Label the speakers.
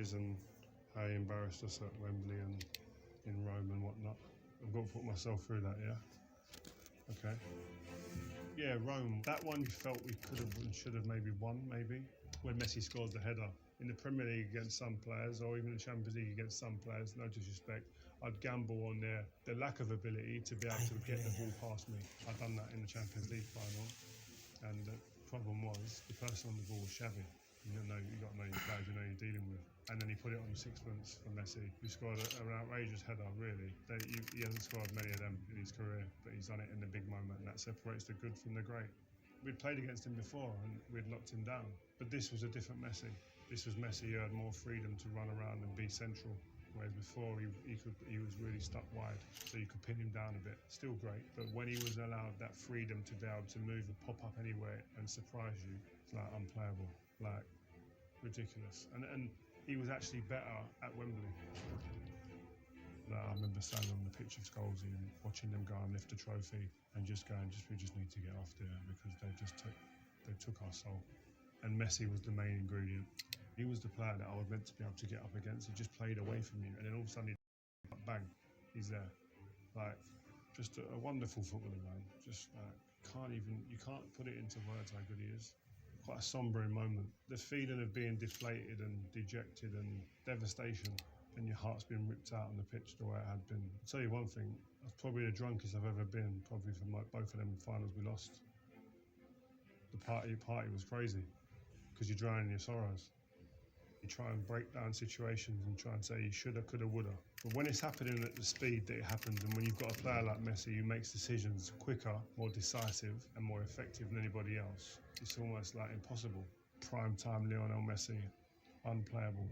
Speaker 1: is and how he embarrassed us at Wembley and in Rome and whatnot. I've got to put myself through that, yeah? Okay. Yeah, Rome. That one you felt we could have and should have maybe won, maybe. When Messi scores the header. In the Premier League against some players, or even the Champions League against some players, no disrespect, I'd gamble on their lack of ability to be able to get the ball past me. I've done that in the Champions League final, and the problem was the person on the ball was shabby. You got to know your players, you know you're dealing with. And then he put it on sixpence for Messi, who scored an outrageous header, really. He hasn't scored many of them in his career, but he's done it in the big moment, and that separates the good from the great. We'd played against him before, and we'd locked him down. But this was a different Messi. This was Messi who had more freedom to run around and be central, whereas before he was really stuck wide, so you could pin him down a bit. Still great, but when he was allowed that freedom to be able to move and pop up anywhere and surprise you, it's like unplayable, like ridiculous. And he was actually better at Wembley. Like, I remember standing on the pitch of Scholesy and watching them go and lift the trophy and just going, we just need to get off there because they took our soul. And Messi was the main ingredient. He was the player that I was meant to be able to get up against. He just played away from you, and then all of a sudden, bang, he's there. Like, just a wonderful footballer, man. Just you can't put it into words how good he is. Quite a sombering moment. The feeling of being deflated and dejected and devastation, and your heart's been ripped out on the pitch the way it had been. I'll tell you one thing, I was probably the drunkest I've ever been, probably for both of them finals we lost. The party was crazy, because you're drowning in your sorrows. You try and break down situations and try and say you shoulda, coulda, woulda. But when it's happening at the speed that it happens, and when you've got a player like Messi who makes decisions quicker, more decisive, and more effective than anybody else, it's almost like impossible. Prime time Lionel Messi, unplayable.